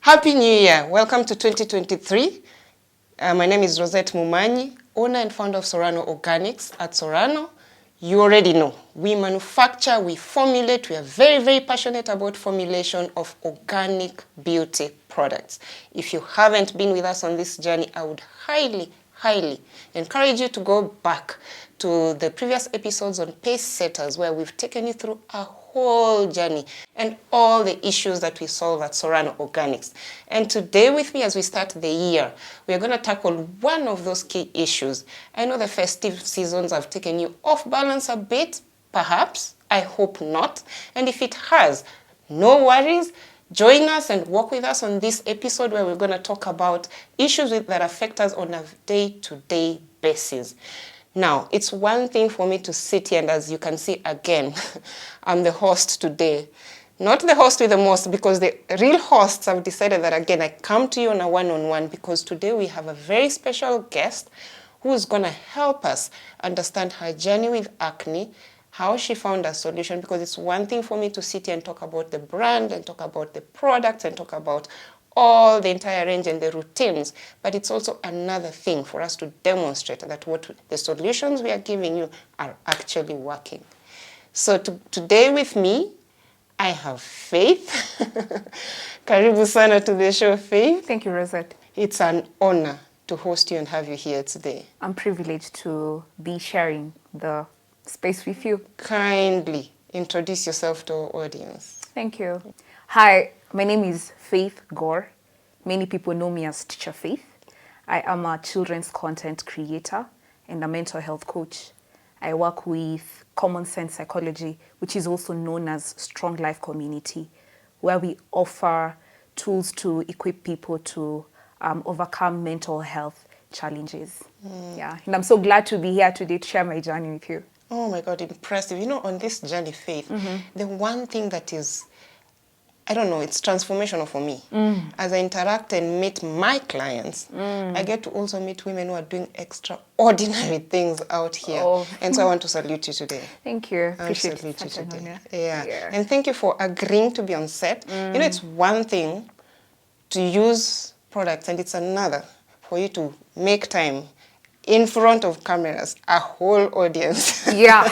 Happy New Year. Welcome to 2023. My name is Rosette Mumanyi, owner and founder of Sorano Organics at Serrano. You already know, we manufacture, we formulate, we are very, very passionate about formulation of organic beauty products. If you haven't been with us on this journey, I would highly encourage you to go back to the previous episodes on pace setters where we've taken you through a whole journey and all the issues that we solve at Sorano Organics. And today with me as we start the year, we are going to tackle one of those key issues. I know the festive seasons have taken you off balance a bit, perhaps, I hope not. And if it has, no worries. Join us and walk with us on this episode where we're going to talk about issues that affect us on a day-to-day basis. Now, it's one thing for me to sit here and as you can see again, I'm the host today. Not the host with the most because the real hosts have decided that again, I come to you on a one-on-one because today we have a very special guest who is going to help us understand her journey with acne, how she found a solution, because it's one thing for me to sit here and talk about the brand and talk about the products and talk about all the entire range and the routines, but it's also another thing for us to demonstrate that what the solutions we are giving you are actually working. So today with me, I have Faith. Karibu sana to the show, Faith. Thank you, Rosette. It's an honor to host you and have you here today. I'm privileged to be sharing the space with you. Kindly introduce yourself to our audience. Thank you. Hi, my name is Faith Gore. Many people know me as Teacher Faith. I am a children's content creator and a mental health coach. I work with Common Sense Psychology, which is also known as Strong Life Community, where we offer tools to equip people to overcome mental health challenges. Yeah, and I'm so glad to be here today to share my journey with you. Oh my God, impressive. You know, on this journey, Faith, the one thing that is, I don't know, it's transformational for me. As I interact and meet my clients, I get to also meet women who are doing extraordinary things out here. Oh. And so I want to salute you today. Thank you. I salute you today. Yeah. And thank you for agreeing to be on set. You know, it's one thing to use products and it's another for you to make time in front of cameras, a whole audience. Yeah.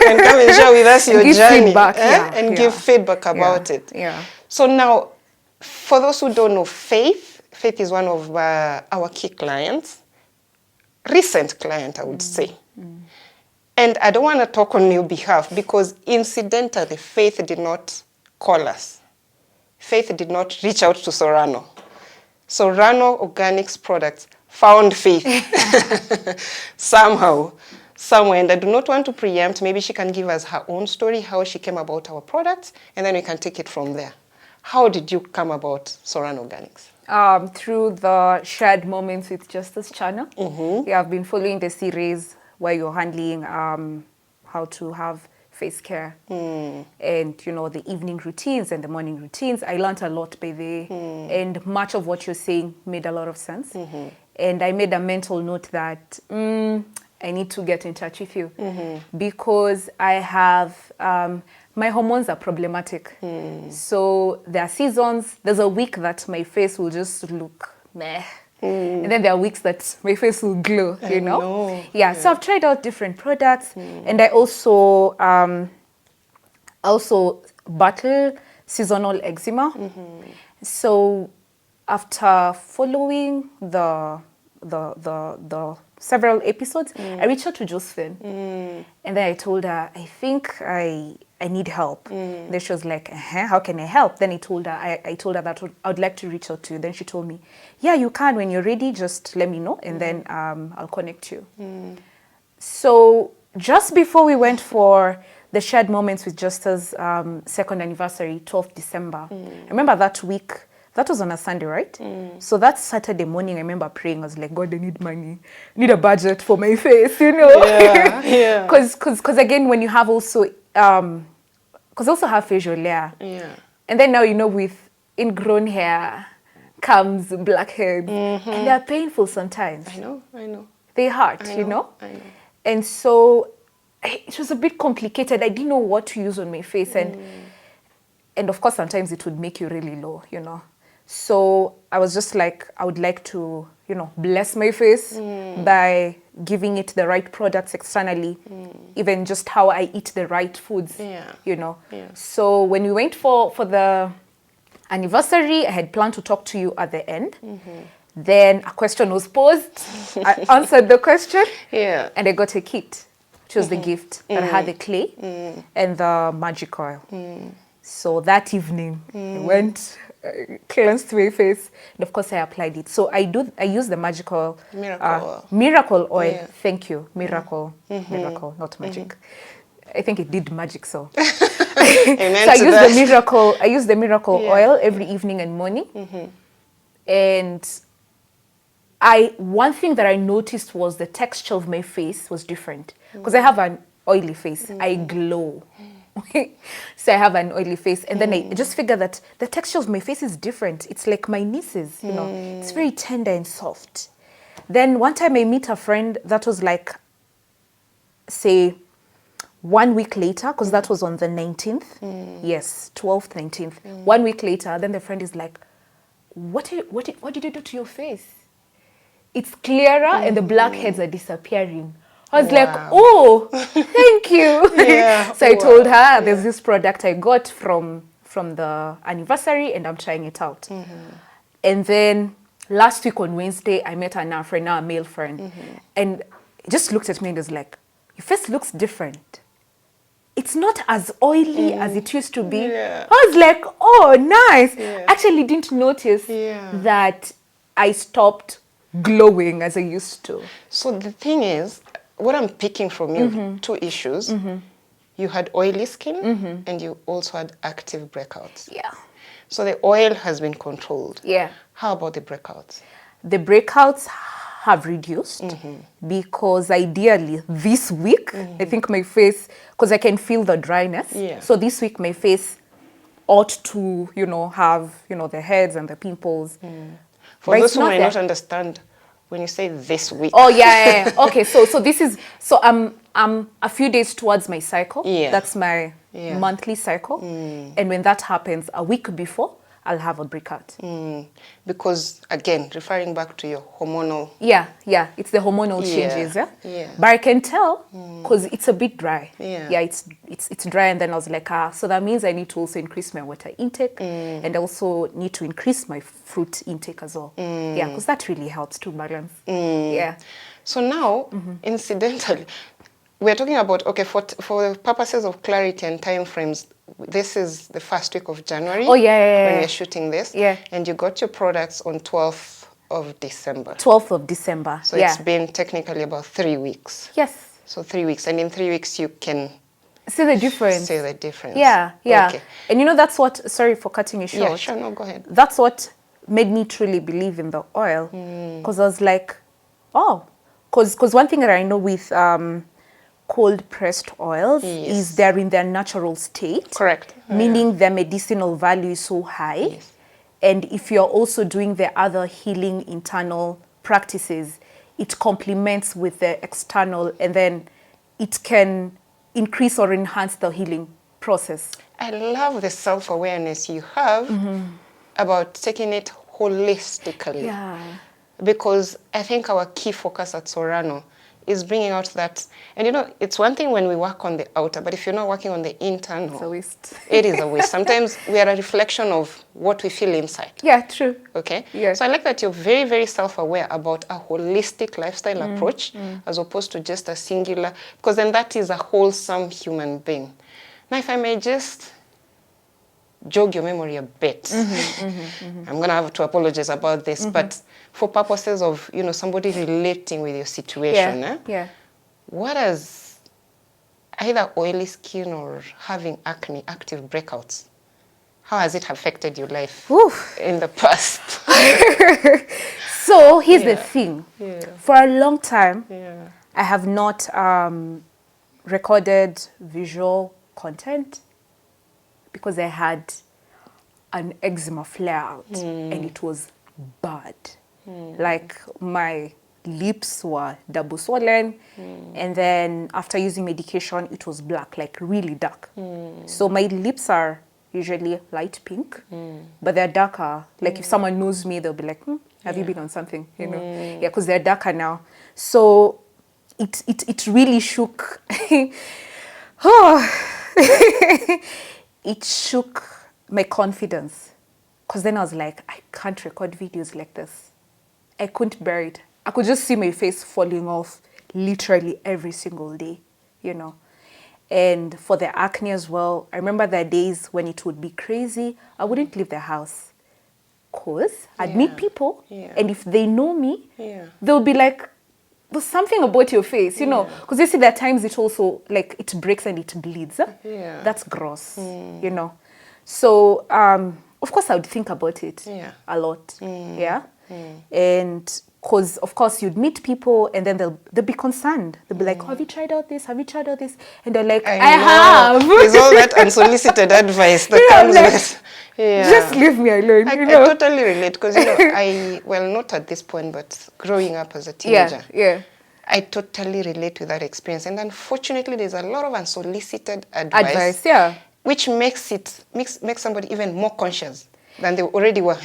And come and share with us your give journey. Feedback, and give feedback about it. Yeah. So now, for those who don't know Faith is one of our key clients. Recent client, I would say. And I don't want to talk on your behalf because incidentally, Faith did not call us. Faith did not reach out to Sorano. Sorano Organics products found Faith somehow, somewhere. And I do not want to preempt. Maybe she can give us her own story, how she came about our products, and then we can take it from there. How did you come about Sorano Organics? Through the Shared Moments with Justus channel. Yeah, I've been following the series where you're handling how to have face care and, you know, the evening routines and the morning routines. I learned a lot by there and much of what you're saying made a lot of sense. And I made a mental note that I need to get in touch with you because I have, my hormones are problematic. So there are seasons, there's a week that my face will just look meh. And then there are weeks that my face will glow, you know? Yeah, so I've tried out different products and I also battle seasonal eczema. So after following the several episodes, I reached out to Josephine and then I told her, I think I need help. Then she was like, how can I help? Then I told her that I would like to reach out to you. Then she told me, yeah, you can. When you're ready, just let me know and then I'll connect you. So just before we went for the Shared Moments with Justus second anniversary, 12th December, I remember that week. That was on a Sunday, right? So that Saturday morning, I remember praying. I was like, God, I need money. I need a budget for my face, you know? Yeah. Because again, when you have also, because I also have facial hair. Yeah. And then now, you know, with ingrown hair comes blackheads. And they're painful sometimes. I know. They hurt, you know? I know. And so it was a bit complicated. I didn't know what to use on my face. And of course, sometimes it would make you really low, you know? So I was just like, I would like to, bless my face by giving it the right products externally, even just how I eat the right foods, Yeah. So when we went for the anniversary, I had planned to talk to you at the end. Then a question was posed. I answered the question. Yeah. And I got a kit, which was the gift that had the clay and the magic oil. So that evening, I went, cleansed my face, and of course I applied it. So I use the magic oil. Miracle oil. Yeah. Thank you. Miracle. Miracle, not magic. I think it did magic, so. Amen So I use the miracle oil every evening and morning. And one thing that I noticed was the texture of my face was different. Because I have an oily face. I glow. So I have an oily face. And then I just figured that the texture of my face is different. It's like my niece's, It's very tender and soft. Then one time I meet a friend that was like, say, 1 week later, because that was on the 19th. Yes, 12th, 19th. 1 week later, then the friend is like, what did you do to your face? It's clearer and the blackheads are disappearing. I was like, oh, thank you. So I told her, there's this product I got from the anniversary and I'm trying it out. And then last week on Wednesday, I met a friend, now a male friend. And he just looked at me and was like, your face looks different. It's not as oily as it used to be. I was like, oh, nice. Actually didn't notice that I stopped glowing as I used to. So the thing is, what I'm picking from you, two issues. You had oily skin and you also had active breakouts. Yeah. So the oil has been controlled. Yeah. How about the breakouts? The breakouts have reduced because ideally this week, I think my face, because I can feel the dryness. So this week my face ought to, have, the heads and the pimples. For those who might not understand, when you say this week. Oh, yeah. Okay, so this is, so I'm a few days towards my cycle. That's my monthly cycle. And when that happens, a week before, I'll have a breakout. Because, again, referring back to your hormonal... Yeah, it's the hormonal changes, But I can tell, because it's a bit dry. It's dry, and then I was like, so that means I need to also increase my water intake, and also need to increase my fruit intake as well. Yeah, because that really helps to balance. Yeah. So now, incidentally, we're talking about, okay, for the purposes of clarity and time frames, this is the first week of January. Oh, yeah. When we're shooting this. Yeah. And you got your products on 12th of December. 12th of December, So it's been technically about 3 weeks. Yes. So 3 weeks. And in 3 weeks, you can... See the difference. See the difference. Yeah. Okay. And that's what, sorry for cutting you short. Yeah, sure, no, go ahead. That's what made me truly believe in the oil. Because I was like, oh. Because one thing that I know with... cold pressed oils is they're in their natural state. Correct. Meaning their medicinal value is so high. And if you're also doing the other healing internal practices, it complements with the external, and then it can increase or enhance the healing process. I love the self-awareness you have about taking it holistically. Yeah. Because I think our key focus at Sorano is bringing out that, and it's one thing when we work on the outer, but if you're not working on the internal, It's a waste. It is a waste. Sometimes we are a reflection of what we feel inside. Yeah, true. Okay? Yeah. So I like that you're very, very self-aware about a holistic lifestyle approach as opposed to just a singular, because then that is a wholesome human being. Now, if I may just jog your memory a bit. I'm going to have to apologize about this, but for purposes of, somebody relating with your situation, what has either oily skin or having acne, active breakouts, how has it affected your life in the past? So here's the thing. For a long time, I have not recorded visual content because I had an eczema flare out and it was bad. Like my lips were double swollen and then after using medication it was black, like really dark. So my lips are usually light pink, but they're darker. Like if someone knows me, they'll be like, have you been on something? You know, yeah, because they're darker now. So it really shook. It shook my confidence, because then I was like, I can't record videos like this. I couldn't bear it. I could just see my face falling off literally every single day, you know. And for the acne as well, I remember there are days when it would be crazy. I wouldn't leave the house, because I'd meet people, and if they know me, they'll be like, there's something about your face, you know, because you see there are times it also, like, it breaks and it bleeds. That's gross, you know. So, of course, I would think about it a lot, and because, of course, you'd meet people and then they'll be concerned. They'll be like, oh, have you tried out this? Have you tried out this? And they're like, I have. There's all that unsolicited advice that comes like, with. Just leave me alone. I totally relate, because, you know, well, not at this point, but growing up as a teenager. I totally relate to that experience. And unfortunately, there's a lot of unsolicited advice. Which makes somebody even more conscious than they already were.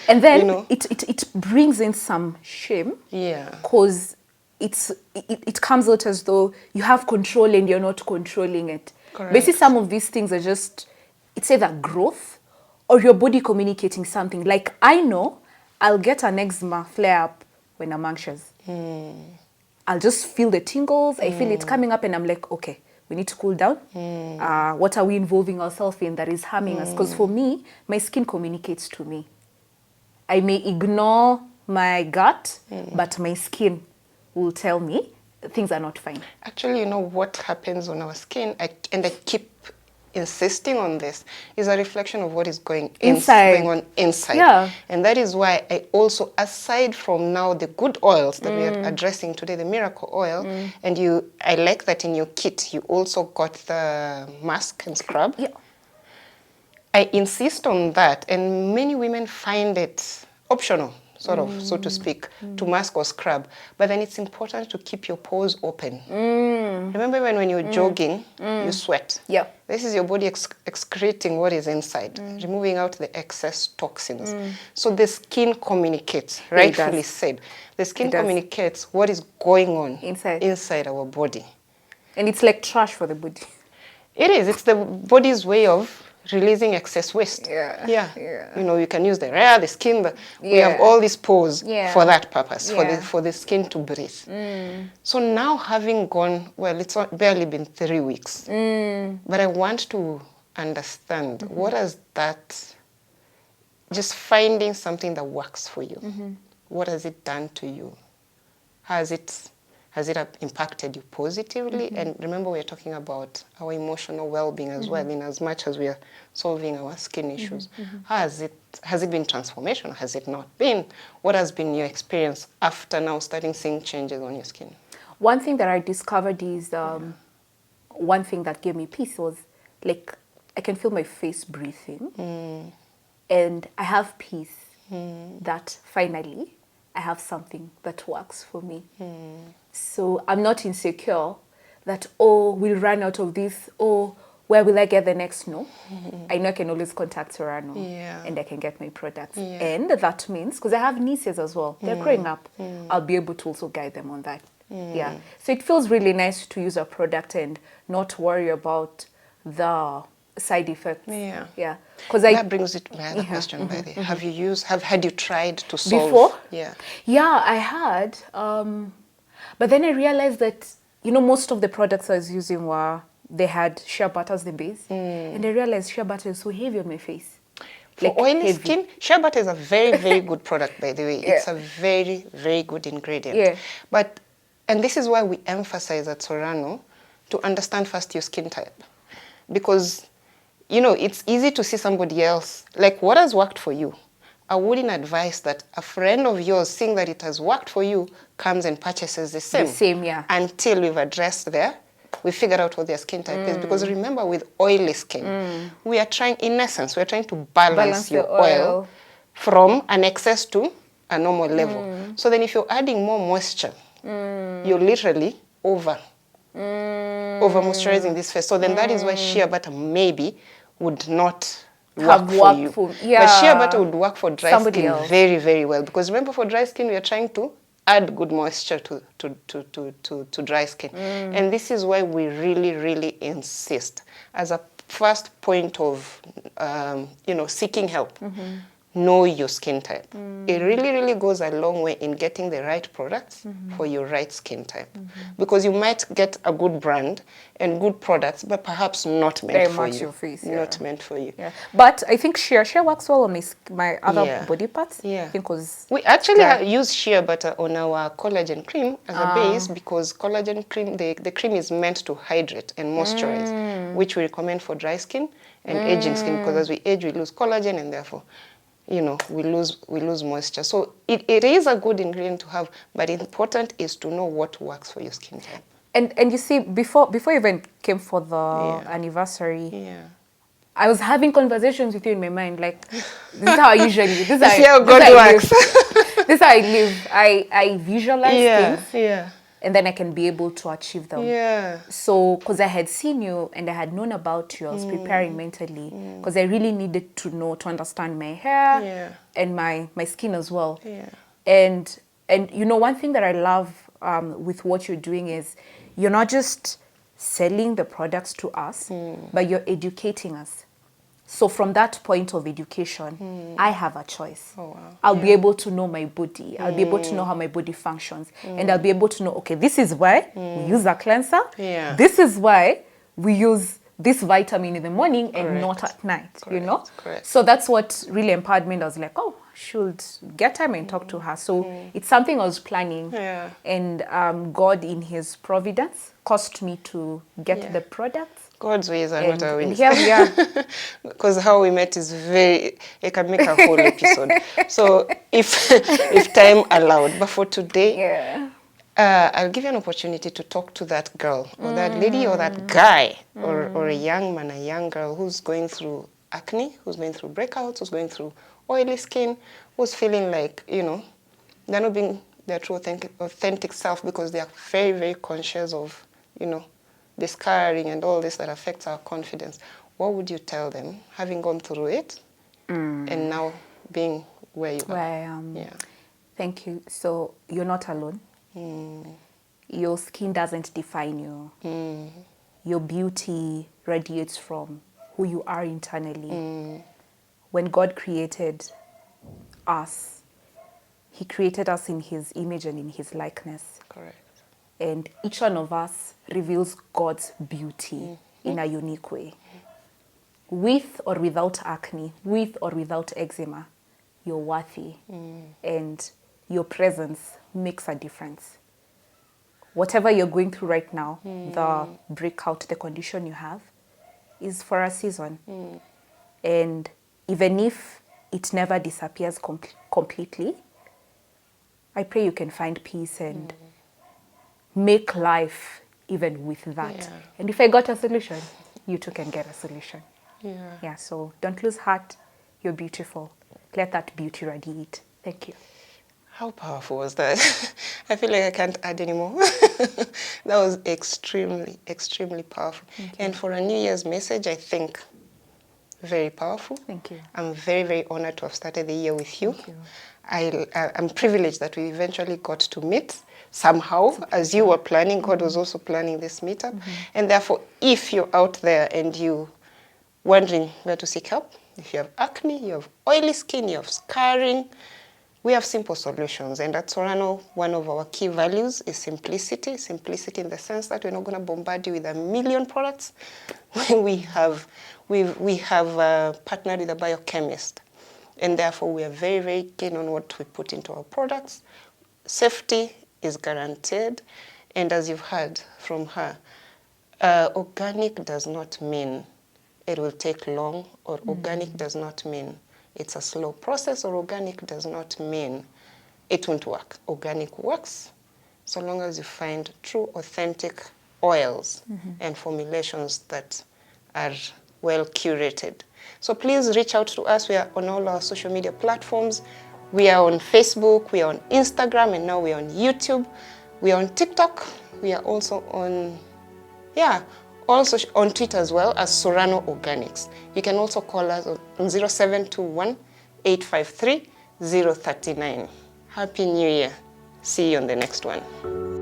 And then, you know? it brings in some shame. Because it comes out as though you have control and you're not controlling it. Basically, some of these things are just, it's either growth or your body communicating something. Like, I know I'll get an eczema flare-up when I'm anxious. I'll just feel the tingles. I feel it coming up and I'm like, okay, we need to cool down. What are we involving ourselves in that is harming us? Because for me, my skin communicates to me. I may ignore my gut, but my skin will tell me things are not fine. Actually, you know what happens on our skin, and I keep insisting on this, is a reflection of what is going on inside. And that is why I also, aside from now the good oils that we are addressing today, the miracle oil, and I like that in your kit, you also got the mask and scrub. I insist on that, and many women find it optional, sort of, so to speak, to mask or scrub. But then it's important to keep your pores open. Remember when you're jogging, you sweat. This is your body excreting what is inside, removing out the excess toxins. So the skin communicates, rightfully said. The skin communicates what is going on inside our body. And it's like trash for the body. It is. It's the body's way of releasing excess waste. You know, you can use the hair, the skin. We have all these pores for that purpose, for the skin to breathe. So now, having gone, well, it's barely been 3 weeks, but I want to understand what is that, just finding something that works for you. What has it done to you? Has it impacted you positively? And remember, we're talking about our emotional well-being as well, in as much as we are solving our skin issues. Has it been transformational? Has it not been? What has been your experience after now starting seeing changes on your skin? One thing that I discovered is, one thing that gave me peace was, like, I can feel my face breathing. And I have peace that finally I have something that works for me. So I'm not insecure that, oh, we'll run out of this, oh, where will I get the next? No. I know I can always contact Serrano and I can get my products. And that means, because I have nieces as well, they're growing up, I'll be able to also guide them on that. So it feels really nice to use a product and not worry about the side effects. Because that brings it to my other question, by the way. Had you tried to solve? Before? I had. But then I realized that, you know, most of the products I was using they had shea butter as the base. And I realized shea butter is so heavy on my face. For oily skin, shea butter is a very, very good product, by the way. It's a very, very good ingredient. And this is why we emphasize at Sorano to understand first your skin type. Because, you know, it's easy to see somebody else, like, what has worked for you? I wouldn't advise that a friend of yours, seeing that it has worked for you, comes and purchases the same. Until we've addressed we figured out what their skin type is. Because remember, with oily skin, we are trying, in essence, we're trying to balance your oil from an excess to a normal level. So then if you're adding more moisture, you're literally over moisturizing this face. So then that is why shea butter maybe would not work for you. But shea butter would work for dry Somebody skin else. very, very well. Because remember, for dry skin, we are trying to add good moisture to dry skin. And this is why we really, really insist, as a first point of, seeking help, know your skin type. It really, really goes a long way in getting the right products for your right skin type. Because you might get a good brand and good products, but perhaps not meant for you. Your face, Not meant for you. Yeah. But I think shea works well on my other body parts. Yeah. Because we actually use shea butter on our collagen cream as a base, because collagen cream, the cream is meant to hydrate and moisturize, which we recommend for dry skin and aging skin, because as we age, we lose collagen, and therefore, we lose moisture. So it is a good ingredient to have, but important is to know what works for your skin type. And you see, before you even came for the anniversary, I was having conversations with you in my mind, like, this is how I usually, this is how God works. This is how I live. I visualize things, and then I can be able to achieve them. Yeah. So, because I had seen you and I had known about you, I was preparing mentally, because I really needed to understand my hair and my skin as well. Yeah. And one thing that I love with what you're doing is you're not just selling the products to us, but you're educating us. So from that point of education, I have a choice. Oh, wow. I'll be able to know my body. I'll be able to know how my body functions. And I'll be able to know, okay, this is why we use a cleanser. Yeah. This is why we use this vitamin in the morning and not at night, Correct. So that's what really empowered me. I was like, oh, I should get time and talk to her. So it's something I was planning. Yeah. And God, in his providence, caused me to get the products. God's ways are not our ways. Here we are. Because how we met is it can make a whole episode. So if time allowed. But for today, I'll give you an opportunity to talk to that girl or that lady or that guy or a young man, a young girl who's going through acne, who's going through breakouts, who's going through oily skin, who's feeling like, they're not being their true authentic self because they are very, very conscious of, the scarring and all this that affects our confidence. What would you tell them, having gone through it and now being where you are? Where I am. Thank you. So you're not alone. Your skin doesn't define you. Your beauty radiates from who you are internally. When God created us, He created us in His image and in His likeness. Correct. And each one of us reveals God's beauty in a unique way. With or without acne, with or without eczema, you're worthy. And your presence makes a difference. Whatever you're going through right now, the breakout, the condition you have, is for a season. And even if it never disappears completely, I pray you can find peace and make life even with that. And if I got a solution, you too can get a solution. So don't lose heart. You're beautiful. Let that beauty radiate. Thank you. How powerful was that? I feel like I can't add anymore. That was extremely, extremely powerful. And for a New Year's message, I think very powerful. Thank you. I'm very, very honored to have started the year with you. Thank you. I'm privileged that we eventually got to meet somehow. As you were planning, God was also planning this meetup. And therefore, if you're out there and you wondering where to seek help, if you have acne, you have oily skin, you have scarring, we have simple solutions. And at Sorano, one of our key values is simplicity. Simplicity in the sense that we're not going to bombard you with a million products. We have partnered with a biochemist. And therefore, we are very, very keen on what we put into our products. Safety is guaranteed. And as you've heard from her, organic does not mean it will take long, or organic does not mean it's a slow process, or organic does not mean it won't work. Organic works so long as you find true, authentic oils and formulations that are well curated. So please reach out to us. We are on all our social media platforms. We are on Facebook, we are on Instagram, and now we are on YouTube. We are on TikTok. We are also on, Also on Twitter as well as Sorano Organics. You can also call us on 0721 853 039. Happy New Year. See you on the next one.